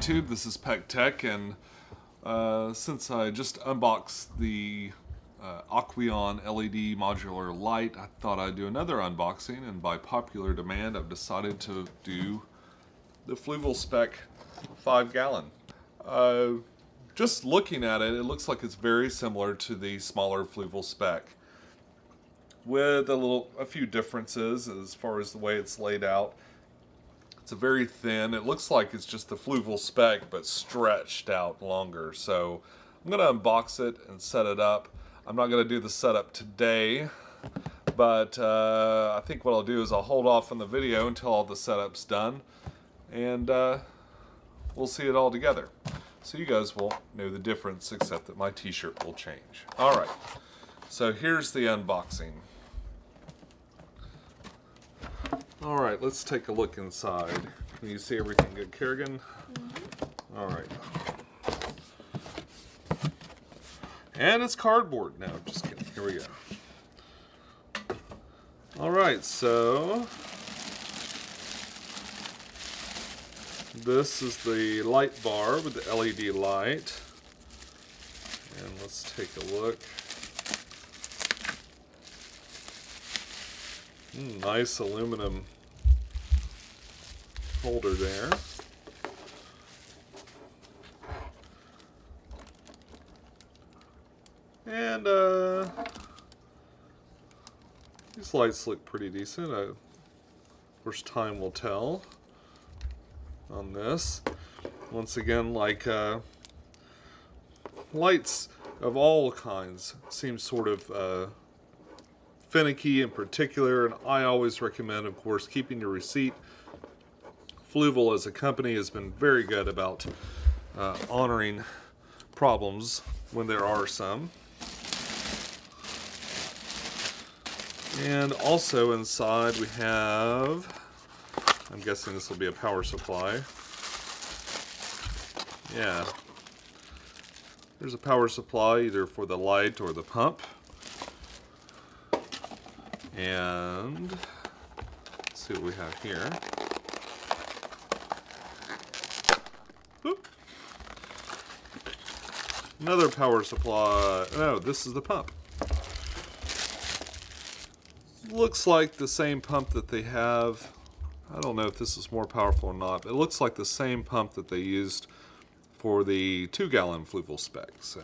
YouTube, this is pecktec, and since I just unboxed the Aquarium LED modular light, I thought I'd do another unboxing, and by popular demand I've decided to do the Fluval Spec 5-gallon. Just looking at it, it looks like it's very similar to the smaller Fluval Spec, with a few differences as far as the way it's laid out. It's a very thin, it looks like it's just the Fluval Spec but stretched out longer. So I'm going to unbox it and set it up. I'm not going to do the setup today, but I think what I'll do is I'll hold off on the video until all the setup's done, and we'll see it all together. So you guys won't know the difference except that my t-shirt will change. Alright, so here's the unboxing. Alright, let's take a look inside. Can you see everything good, Kerrigan? Mm-hmm. Alright. And it's cardboard. No, just kidding. Here we go. Alright, so this is the light bar with the LED light. And let's take a look. Nice aluminum holder there. And these lights look pretty decent. Of course, time will tell on this. Once again, like lights of all kinds seem sort of finicky in particular, and I always recommend, of course, keeping your receipt. Fluval as a company has been very good about honoring problems when there are some. And also inside we have, I'm guessing this will be a power supply. Yeah. There's a power supply either for the light or the pump. And let's see what we have here. Boop. Another power supply. No, this is the pump. Looks like the same pump that they have. I don't know if this is more powerful or not, but it looks like the same pump that they used for the 2-gallon Fluval Spec. So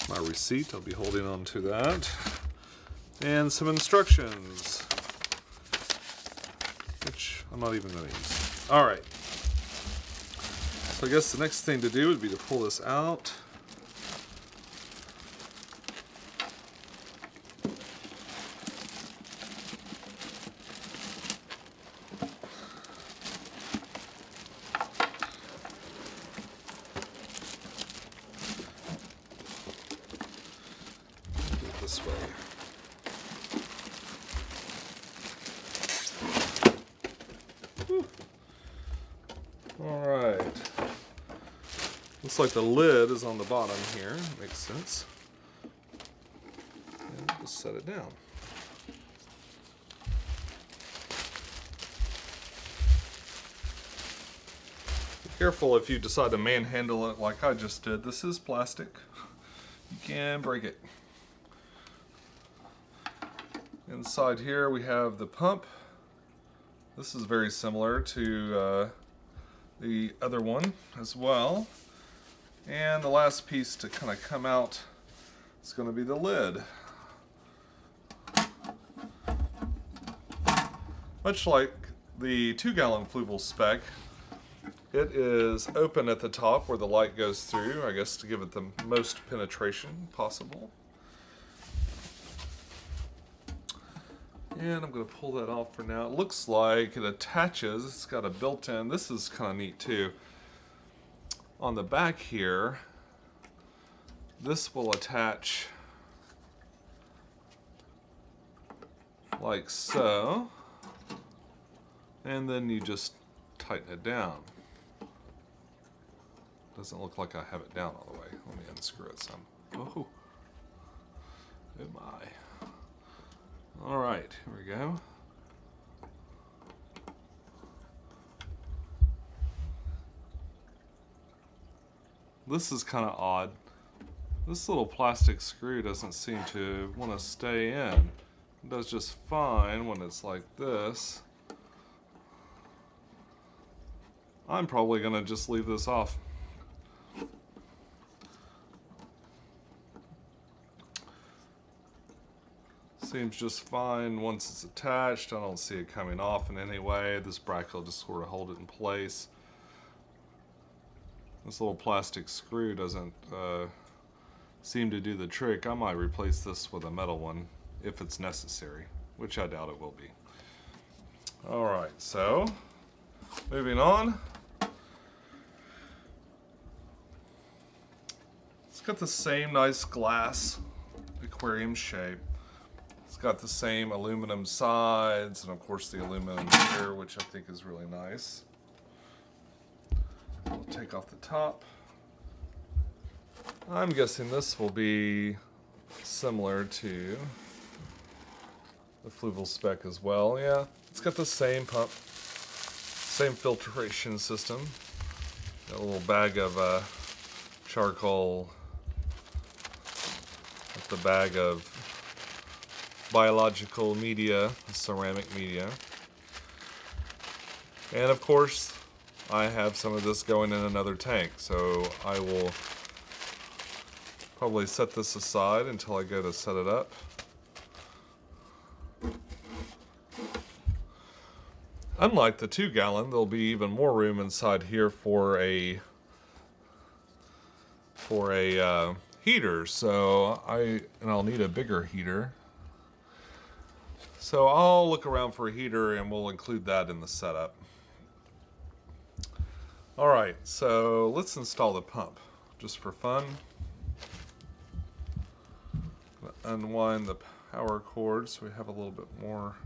my receipt, I'll be holding on to that, and some instructions, which I'm not even going to use. Alright, so I guess the next thing to do would be to pull this out. This way. Alright. Looks like the lid is on the bottom here. Makes sense. And just set it down. Be careful if you decide to manhandle it like I just did. This is plastic. You can break it. Inside here we have the pump. This is very similar to the other one as well. And the last piece to kind of come out is going to be the lid. Much like the 2-gallon Fluval Spec, it is open at the top where the light goes through, I guess to give it the most penetration possible. And I'm going to pull that off for now. It looks like it attaches. It's got a built-in. This is kind of neat too. On the back here, this will attach like so. And then you just tighten it down. Doesn't look like I have it down all the way. Let me unscrew it some. Oh, oh my. Alright, here we go. this is kind of odd. This little plastic screw doesn't seem to want to stay in. It does just fine when it's like this. I'm probably going to just leave this off. Seems just fine once it's attached. I don't see it coming off in any way. This bracket will just sort of hold it in place. This little plastic screw doesn't seem to do the trick. I might replace this with a metal one if it's necessary, which I doubt it will be. Alright, so moving on. It's got the same nice glass aquarium shape. It's got the same aluminum sides and of course the aluminum here, which I think is really nice. We'll take off the top. I'm guessing this will be similar to the Fluval Spec as well. Yeah, it's got the same pump, same filtration system. Got a little bag of charcoal, with the bag of biological media, ceramic media. And of course, I have some of this going in another tank, so I will probably set this aside until I go to set it up. Unlike the 2-gallon, there'll be even more room inside here for a heater. So I'll need a bigger heater. So I'll look around for a heater and we'll include that in the setup. Alright, so let's install the pump just for fun. Unwind the power cord so we have a little bit more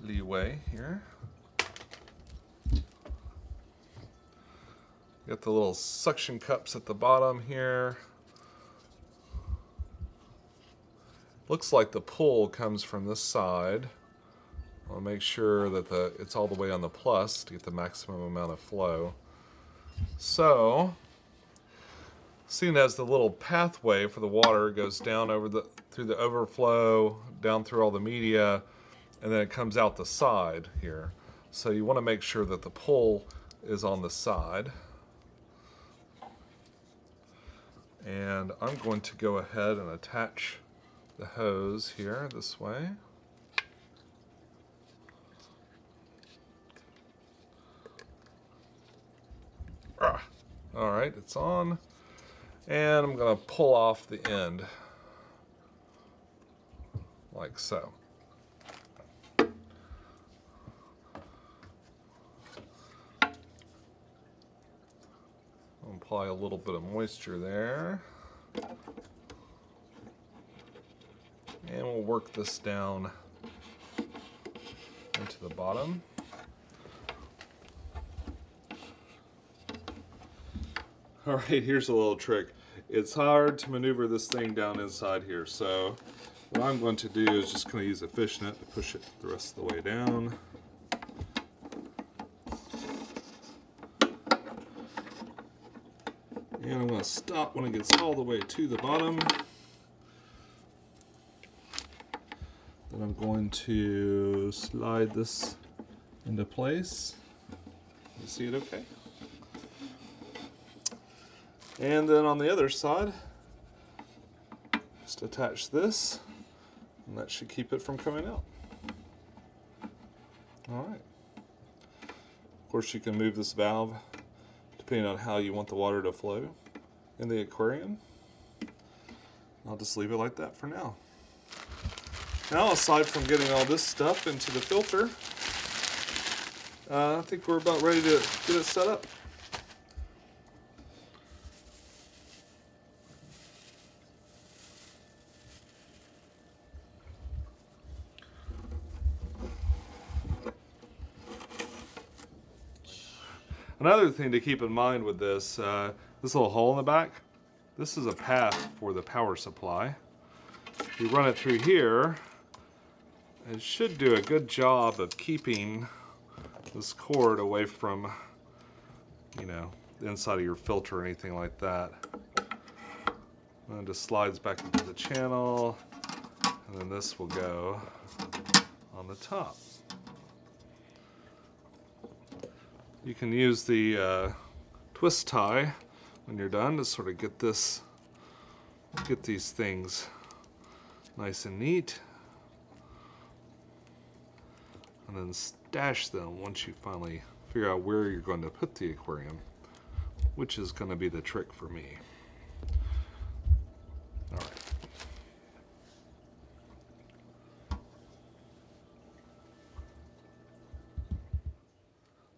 leeway here. Got the little suction cups at the bottom here. Looks like the pull comes from this side. I'll make sure that it's all the way on the plus to get the maximum amount of flow. So, seeing as the little pathway for the water goes down through the overflow, down through all the media, and then it comes out the side here. So you want to make sure that the pull is on the side. And I'm going to go ahead and attach the hose here this way. Alright, it's on. And I'm going to pull off the end. Like so. I'll apply a little bit of moisture there. And we'll work this down into the bottom. Alright, here's a little trick. It's hard to maneuver this thing down inside here, so what I'm going to do is just going to use a fishnet to push it the rest of the way down. And I'm going to stop when it gets all the way to the bottom. Then I'm going to slide this into place. You see it okay? And then on the other side, just attach this, and that should keep it from coming out. Alright. Of course you can move this valve depending on how you want the water to flow in the aquarium. I'll just leave it like that for now. Now, aside from getting all this stuff into the filter, I think we're about ready to get it set up. Another thing to keep in mind with this, this little hole in the back, this is a path for the power supply. If you run it through here, it should do a good job of keeping this cord away from, you know, the inside of your filter or anything like that. And it just slides back into the channel, and then this will go on the top. You can use the twist tie when you're done to sort of get these things nice and neat, and then stash them once you finally figure out where you're going to put the aquarium, which is going to be the trick for me. All right.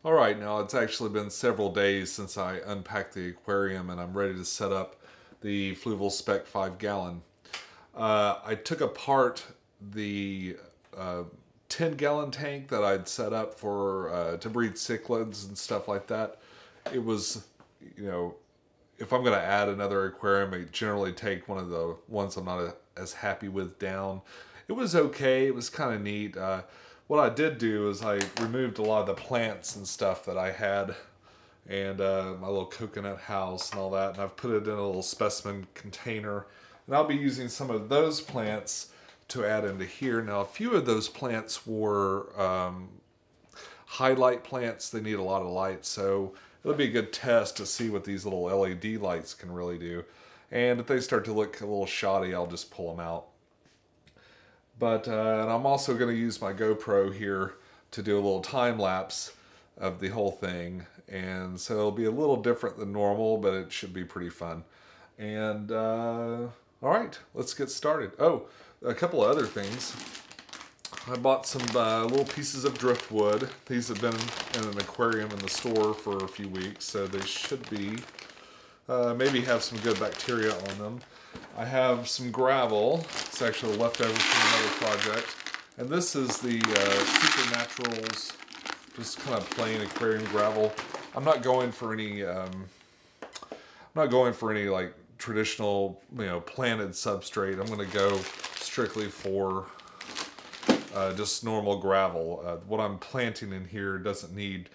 All right, now it's actually been several days since I unpacked the aquarium, and I'm ready to set up the Fluval Spec 5-gallon. I took apart the 10-gallon tank that I'd set up for to breed cichlids and stuff like that. It was, you know, if I'm going to add another aquarium, I generally take one of the ones I'm not as happy with down. It was okay. It was kind of neat. What I did do is I removed a lot of the plants and stuff that I had, and my little coconut house and all that, and I've put it in a little specimen container, and I'll be using some of those plants to add into here. Now, a few of those plants were highlight plants. They need a lot of light, so it'll be a good test to see what these little LED lights can really do. And if they start to look a little shoddy, I'll just pull them out. But and I'm also going to use my GoPro here to do a little time lapse of the whole thing, and so it'll be a little different than normal, but it should be pretty fun. And all right, let's get started. Oh, a couple of other things. I bought some little pieces of driftwood. These have been in an aquarium in the store for a few weeks, so they should be maybe have some good bacteria on them. I have some gravel. It's actually leftover from another project. And this is the Supernaturals, just kind of plain aquarium gravel. I'm not going for any like traditional, you know, planted substrate. I'm going to go strictly for just normal gravel. What I'm planting in here doesn't need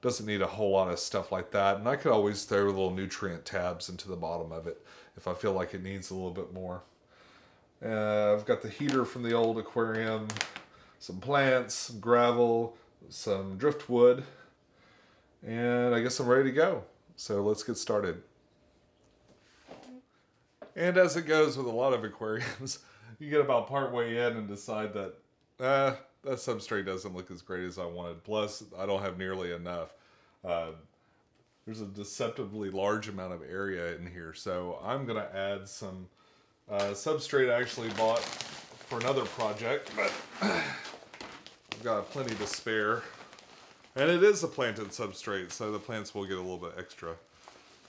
a whole lot of stuff like that. And I could always throw little nutrient tabs into the bottom of it if I feel like it needs a little bit more. I've got the heater from the old aquarium, some plants, some gravel, some driftwood, and I guess I'm ready to go. So let's get started. And as it goes with a lot of aquariums, you get about partway in and decide that that substrate doesn't look as great as I wanted. Plus, I don't have nearly enough. There's a deceptively large amount of area in here, so I'm going to add some substrate I actually bought for another project, but I've got plenty to spare. And it is a planted substrate, so the plants will get a little bit extra.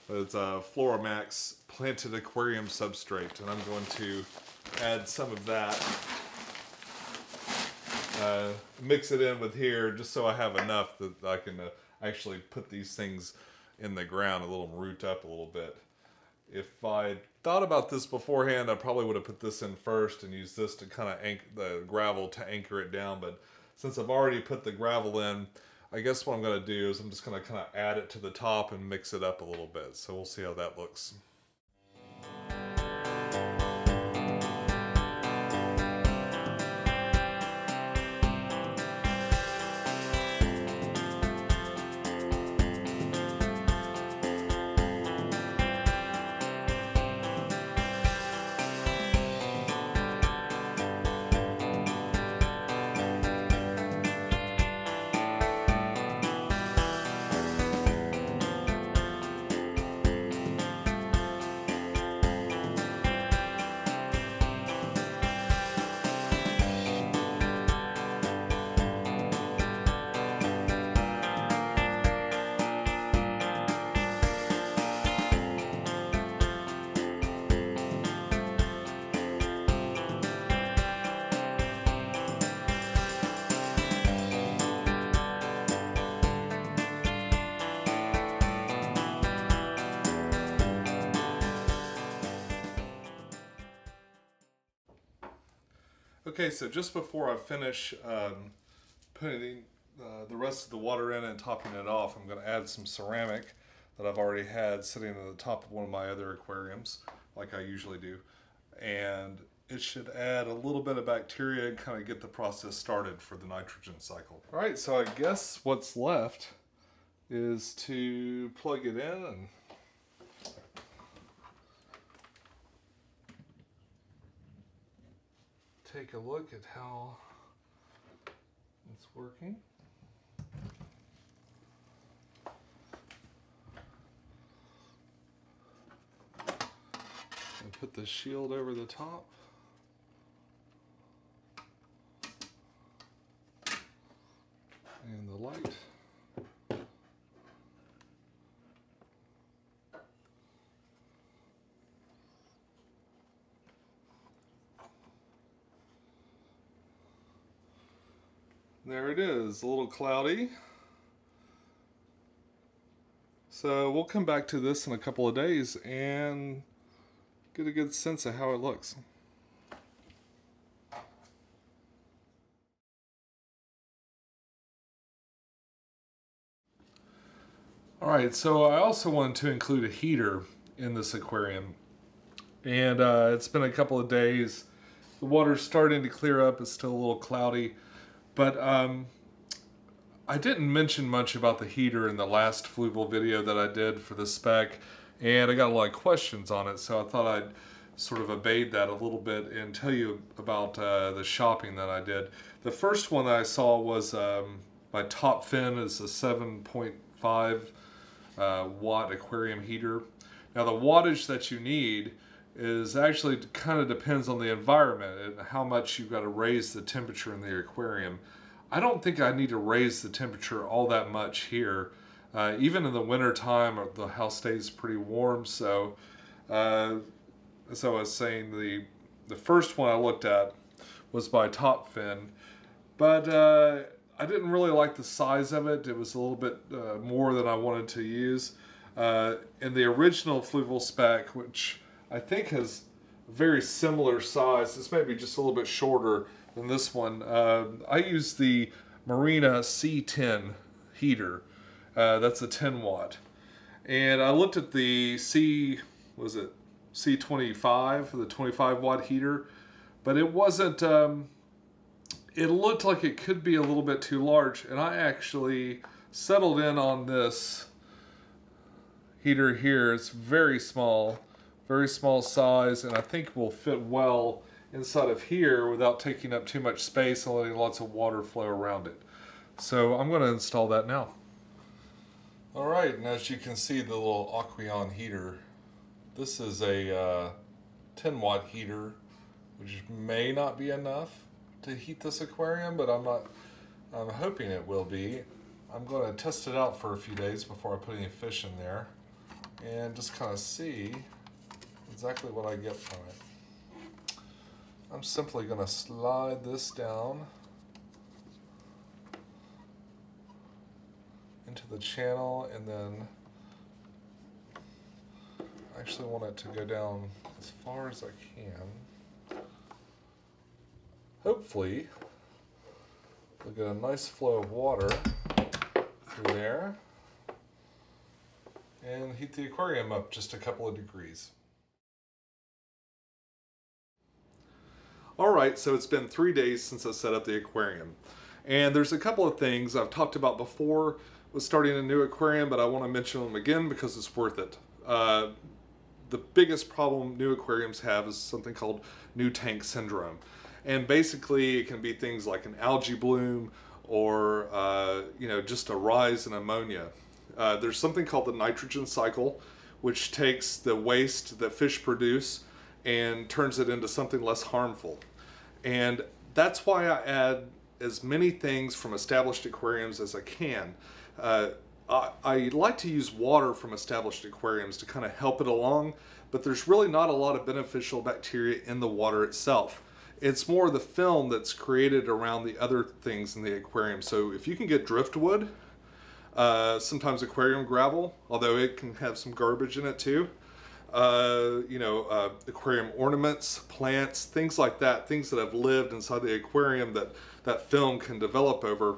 But it's a Floramax planted aquarium substrate, and I'm going to add some of that. Mix it in with here just so I have enough that I can actually put these things in the ground and let them root up a little bit. If I thought about this beforehand, I probably would have put this in first and used this to kind of anchor the gravel to anchor it down. But since I've already put the gravel in, I guess what I'm going to do is I'm just going to kind of add it to the top and mix it up a little bit. So we'll see how that looks. Okay, so just before I finish putting the rest of the water in and topping it off, I'm going to add some ceramic. that I've already had sitting at the top of one of my other aquariums, like I usually do. And it should add a little bit of bacteria and kind of get the process started for the nitrogen cycle. All right, so I guess what's left is to plug it in and take a look at how it's working. And put the shield over the top. And the light. There it is, a little cloudy. So we'll come back to this in a couple of days and get a good sense of how it looks. Alright, so I also wanted to include a heater in this aquarium. And it's been a couple of days. The water's starting to clear up, it's still a little cloudy. But I didn't mention much about the heater in the last Fluval video that I did for the spec, and I got a lot of questions on it, so I thought I'd sort of evade that a little bit and tell you about the shopping that I did. The first one that I saw was my Top Fin. Is a 7.5 watt aquarium heater. Now the wattage that you need is actually kind of depends on the environment and how much you've got to raise the temperature in the aquarium. I don't think I need to raise the temperature all that much here. Even in the winter time, the house stays pretty warm. So, as I was saying, the first one I looked at was by Top Fin, but I didn't really like the size of it. It was a little bit more than I wanted to use. In the original Fluval Spec, which I think has a very similar size. This may be just a little bit shorter than this one. I use the Marina C10 heater. That's a 10 watt. And I looked at the C25, the 25 watt heater, but it wasn't, it looked like it could be a little bit too large. And I actually settled in on this heater here. It's very small size, and I think will fit well inside of here without taking up too much space and letting lots of water flow around it. So I'm going to install that now. Alright, and as you can see, the little Aquarium heater, this is a 10 watt heater, which may not be enough to heat this aquarium, but I'm hoping it will be. I'm going to test it out for a few days before I put any fish in there and just kind of see exactly what I get from it. I'm simply going to slide this down into the channel, and then I actually want it to go down as far as I can. Hopefully we'll get a nice flow of water through there and heat the aquarium up just a couple of degrees. Alright, so it's been 3 days since I set up the aquarium. And there's a couple of things I've talked about before with starting a new aquarium, but I want to mention them again because it's worth it. The biggest problem new aquariums have is something called new tank syndrome. And basically it can be things like an algae bloom or just a rise in ammonia. There's something called the nitrogen cycle, which takes the waste that fish produce and turns it into something less harmful. And that's why I add as many things from established aquariums as I can. I like to use water from established aquariums to kind of help it along, but there's really not a lot of beneficial bacteria in the water itself. It's more the film that's created around the other things in the aquarium. So if you can get driftwood, sometimes aquarium gravel, although it can have some garbage in it too, aquarium ornaments, plants, things like that, things that have lived inside the aquarium that film can develop over,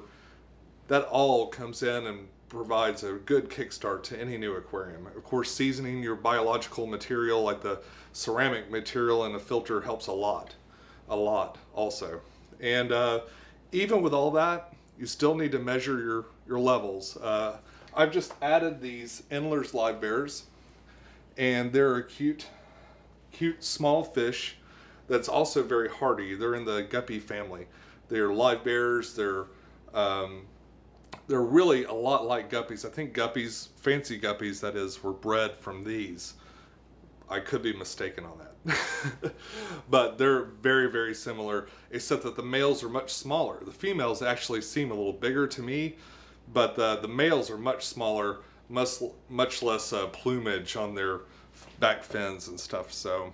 that all comes in and provides a good kickstart to any new aquarium. Of course, seasoning your biological material like the ceramic material in a filter helps a lot also. And even with all that, you still need to measure your levels. I've just added these Endler's live bears, and they're a cute small fish that's also very hardy. They're in the guppy family. They're live bears. They're really a lot like guppies. I think guppies, fancy guppies that is, were bred from these. I could be mistaken on that. But they're very, very similar, except that the males are much smaller. The females actually seem a little bigger to me, but the males are much smaller, much less plumage on their back fins and stuff. So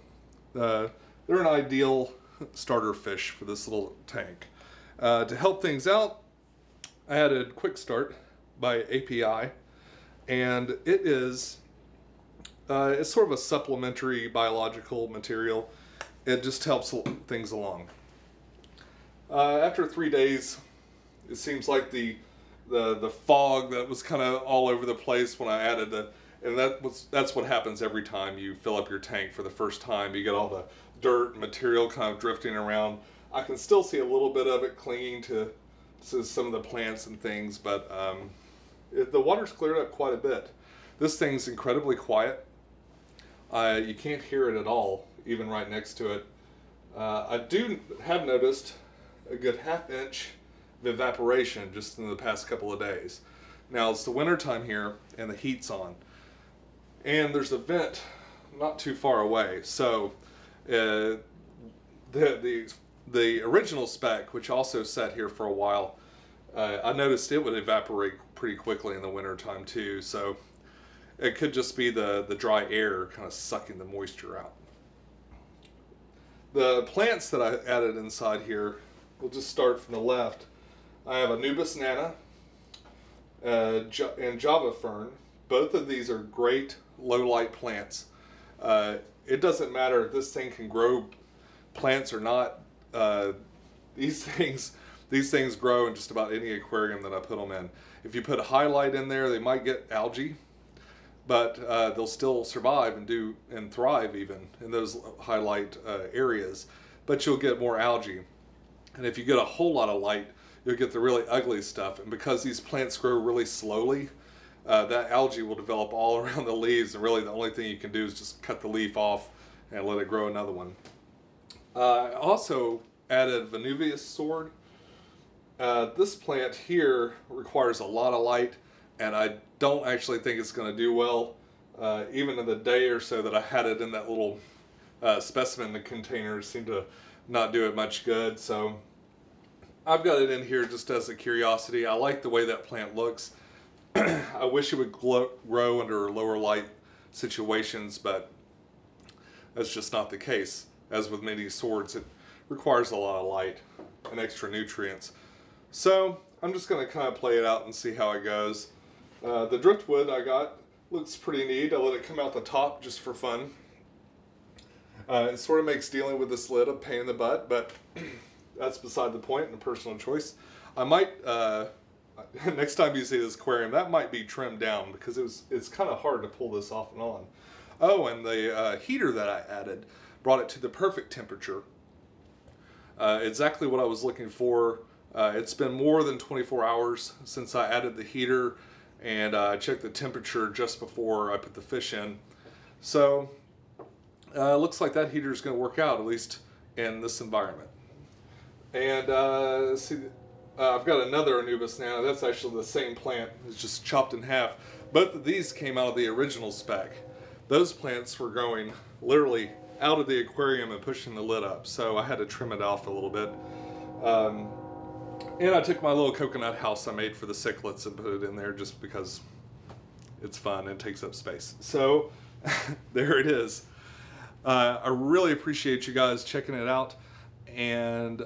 they're an ideal starter fish for this little tank. To help things out, I added Quick Start by API, and it is it's sort of a supplementary biological material. It just helps things along. After 3 days, it seems like the fog that was kind of all over the place when I added and that's what happens every time you fill up your tank for the first time. You get all the dirt and material kind of drifting around. I can still see a little bit of it clinging to some of the plants and things, but the water's cleared up quite a bit. This thing's incredibly quiet. You can't hear it at all, even right next to it. I do have noticed a good ½ inch of evaporation just in the past couple of days. Now it's the winter time here and the heat's on, and there's a vent not too far away. So the original spec, which also sat here for a while, I noticed it would evaporate pretty quickly in the winter time too. So it could just be the dry air kind of sucking the moisture out. The plants that I added inside here, we'll just start from the left. I have Anubis nana and Java fern. Both of these are great low light plants. It doesn't matter if this thing can grow plants or not. These things grow in just about any aquarium that I put them in. If you put a highlight in there, they might get algae, but they'll still survive and thrive even in those highlight areas. But you'll get more algae, and if you get a whole lot of light, you'll get the really ugly stuff. And because these plants grow really slowly, that algae will develop all around the leaves, and really the only thing you can do is just cut the leaf off and let it grow another one. I also added Venuvius sword. This plant here requires a lot of light, and I don't actually think it's going to do well. Even in the day or so that I had it in that little specimen container, it seemed to not do it much good. So I've got it in here just as a curiosity. I like the way that plant looks. I wish it would grow under lower light situations, but that's just not the case. As with many swords, it requires a lot of light and extra nutrients. So I'm just going to kind of play it out and see how it goes. The driftwood I got looks pretty neat. I let it come out the top just for fun. It sort of makes dealing with this lid a pain in the butt, but that's beside the point and a personal choice. I might, next time you see this aquarium, that might be trimmed down because it's kind of hard to pull this off and on. Oh, and the heater that I added brought it to the perfect temperature. Exactly what I was looking for. It's been more than 24 hours since I added the heater, and I checked the temperature just before I put the fish in. So it looks like that heater is going to work out, at least in this environment. And see, I've got another Anubis nana. That's actually the same plant. It's just chopped in half. Both of these came out of the original spec. Those plants were growing literally out of the aquarium and pushing the lid up, so I had to trim it off a little bit. And I took my little coconut house I made for the cichlids and put it in there just because it's fun and takes up space. So there it is. I really appreciate you guys checking it out, and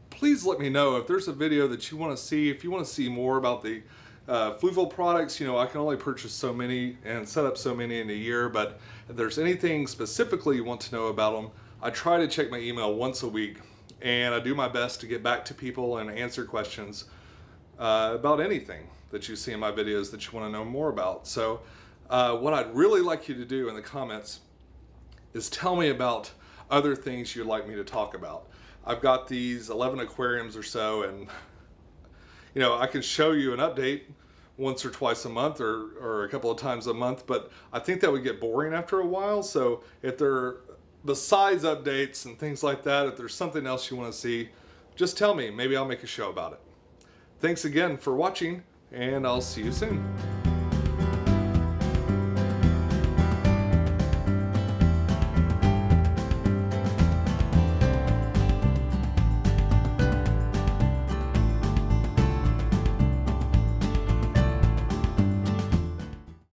please let me know if there's a video that you want to see. If you want to see more about the Fluval products, you know, I can only purchase so many and set up so many in a year, but if there's anything specifically you want to know about them, I try to check my email once a week, and I do my best to get back to people and answer questions about anything that you see in my videos that you want to know more about. So what I'd really like you to do in the comments is tell me about other things you'd like me to talk about. I've got these 11 aquariums or so, and you know, I can show you an update once or twice a month or a couple of times a month, but I think that would get boring after a while. So if there, besides updates and things like that, if there's something else you want to see, just tell me. Maybe I'll make a show about it. Thanks again for watching, and I'll see you soon.